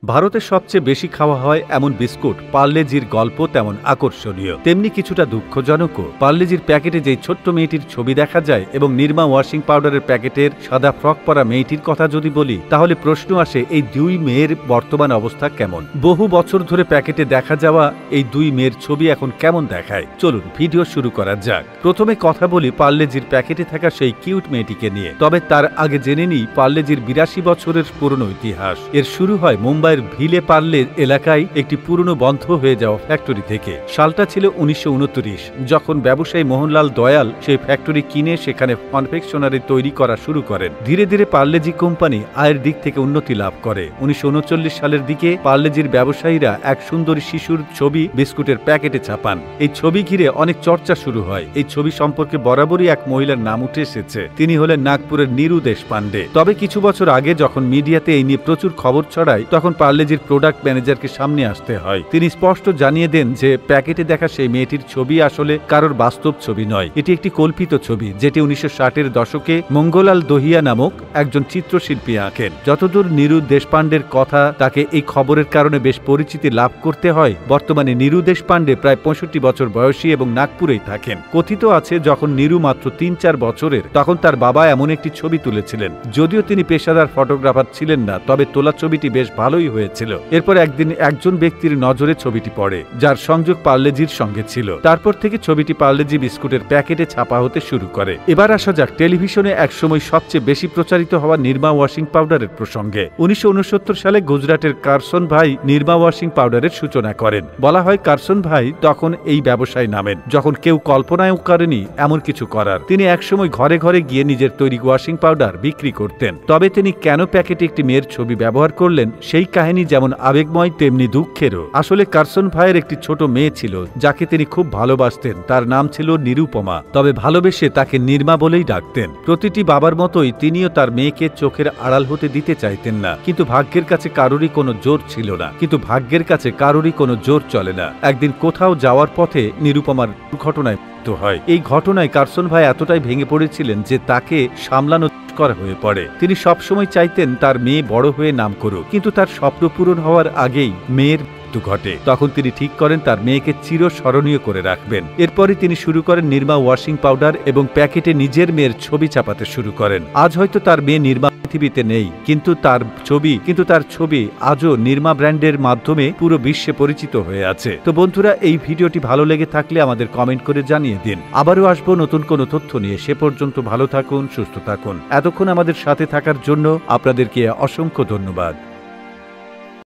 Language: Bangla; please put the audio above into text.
ভারতের সবচেয়ে বেশি খাওয়া হয় এমন বিস্কুট পার্লেজির গল্প তেমন আকর্ষণীয়, তেমনি কিছুটা দুঃখজনকও। পার্লেজির প্যাকেটে যেই ছোট্ট মেয়েটির ছবি দেখা যায় এবং নিরমা ওয়াশিং পাউডারের প্যাকেটের সাদা ফ্রক পরা মেয়েটির কথা যদি বলি, তাহলে প্রশ্ন আসে এই দুই মেয়ের বর্তমান অবস্থা কেমন। বহু বছর ধরে প্যাকেটে দেখা যাওয়া এই দুই মেয়ের ছবি এখন কেমন দেখায়, চলুন ভিডিও শুরু করা যাক। প্রথমে কথা বলি পার্লেজির প্যাকেটে থাকা সেই কিউট মেয়েটিকে নিয়ে। তবে তার আগে জেনে নিই পার্লেজির ৮২ বছরের পুরনো ইতিহাস। এর শুরু হয় মুম্বাইয়ের ভিলে পার্লে এলাকায় একটি পুরনো বন্ধ হয়ে যাওয়া ফ্যাক্টরি থেকে। সালটা ছিল ১৯২৯, যখন ব্যবসায়ী মোহনলাল দয়াল সেই ফ্যাক্টরি কিনে সেখানে কনফেকশনারি তৈরি করা শুরু করেন। ধীরে ধীরে পার্লেজি কোম্পানি আয়ের দিক থেকে উন্নতি লাভ করে। ১৯৩৯ সালের দিকে পার্লেজির ব্যবসায়ীরা এক সুন্দরী শিশুর ছবি বিস্কুটের প্যাকেটে ছাপান। এই ছবি ঘিরে অনেক চর্চা শুরু হয়। এই ছবি সম্পর্কে বরাবরই এক মহিলার নাম উঠে এসেছে, তিনি হলেন নাগপুরের নীরু দেশপান্ডে। তবে কিছু বছর আগে যখন মিডিয়াতে এই নিয়ে প্রচুর খবর ছড়ায়, তখন পার্লেজির প্রোডাক্ট ম্যানেজারকে সামনে আসতে হয়। তিনি স্পষ্ট জানিয়ে দেন যে প্যাকেটে দেখা সেই মেয়েটির ছবি আসলে কারোর বাস্তব ছবি নয়, এটি একটি কল্পিত ছবি, যেটি ১৯৬০-এর দশকে মঙ্গলাল দহিয়া নামক একজন চিত্রশিল্পী আঁকেন। যতদূর নীরু দেশপান্ডের কথা, তাকে এই খবরের কারণে বেশ পরিচিতি লাভ করতে হয়। বর্তমানে নীরু দেশপান্ডে প্রায় ৬৫ বছর বয়সী এবং নাগপুরেই থাকেন। কথিত আছে যখন নীরু মাত্র ৩-৪ বছরের, তখন তার বাবা এমন একটি ছবি তুলেছিলেন। যদিও তিনি পেশাদার ফটোগ্রাফার ছিলেন না, তবে তোলা ছবিটি বেশ ভালোই হয়েছিল। এরপর একদিন একজন ব্যক্তির নজরে ছবিটি পড়ে, যার সংযোগ পার্লেজির সঙ্গে ছিল। তারপর থেকে ছবিটি পার্লেজি বিস্কুটের প্যাকেটে ছাপা হতে শুরু করে। এবার আসা যাক টেলিভিশনে একসময় সবচেয়ে বেশি প্রচারিত হওয়া নিরমা ওয়াশিং পাউডারের প্রসঙ্গে। ১৯৬৯ সালে গুজরাটের কারসন ভাই নিরমা ওয়াশিং পাউডারের সূচনা করেন। বলা হয় কারসন ভাই তখন এই ব্যবসায় নামেন যখন কেউ কল্পনায়ও করেনি এমন কিছু করার। তিনি একসময় ঘরে ঘরে গিয়ে নিজের তৈরি ওয়াশিং পাউডার বিক্রি করতেন। তবে তিনি কেন প্যাকেটে একটি মেয়ের ছবি ব্যবহার করলেন, সেই কাহিনী যেমন আবেগময় তেমনি দুঃখেরও। আসলে কারসন ভাইয়ের একটি ছোট মেয়ে ছিল যাকে তিনি খুব ভালোবাসতেন। তার নাম ছিল নিরুপমা, তবে ভালোবেসে তাকে নিরমা বলেই ডাকতেন। প্রতিটি বাবার মতোই তিনিও তার মেয়েকে চোখের আড়াল হতে দিতে চাইতেন না, কিন্তু ভাগ্যের কাছে কারোরই কোনো জোর ছিল না। চলে না। একদিন কোথাও যাওয়ার পথে নিরুপমার দুর্ঘটনায় হয়। এই ঘটনায় কারসন ভাই এতটাই ভেঙে পড়েছিলেন যে তাকে সামলানো করা হয়ে পড়ে। তিনি সবসময় চাইতেন তার মেয়ে বড় হয়ে নাম করুক, কিন্তু তার স্বপ্ন পূরণ হওয়ার আগেই মেয়ের ঘটে। তখন তিনি ঠিক করেন তার মেয়েকে চিরস্মরণীয় করে রাখবেন। এরপরই তিনি শুরু করেন নিরমা ওয়াশিং পাউডার এবং প্যাকেটে নিজের মেয়ের ছবি ছাপাতে শুরু করেন। আজ হয়তো তার মেয়ে নিরমা পৃথিবীতে নেই, কিন্তু তার ছবি আজও নিরমা ব্র্যান্ডের মাধ্যমে পুরো বিশ্বে পরিচিত হয়ে আছে। তো বন্ধুরা, এই ভিডিওটি ভালো লেগে থাকলে আমাদের কমেন্ট করে জানিয়ে দিন। আবারও আসবো নতুন কোনো তথ্য নিয়ে। সে পর্যন্ত ভালো থাকুন, সুস্থ থাকুন। এতক্ষণ আমাদের সাথে থাকার জন্য আপনাদেরকে অসংখ্য ধন্যবাদ।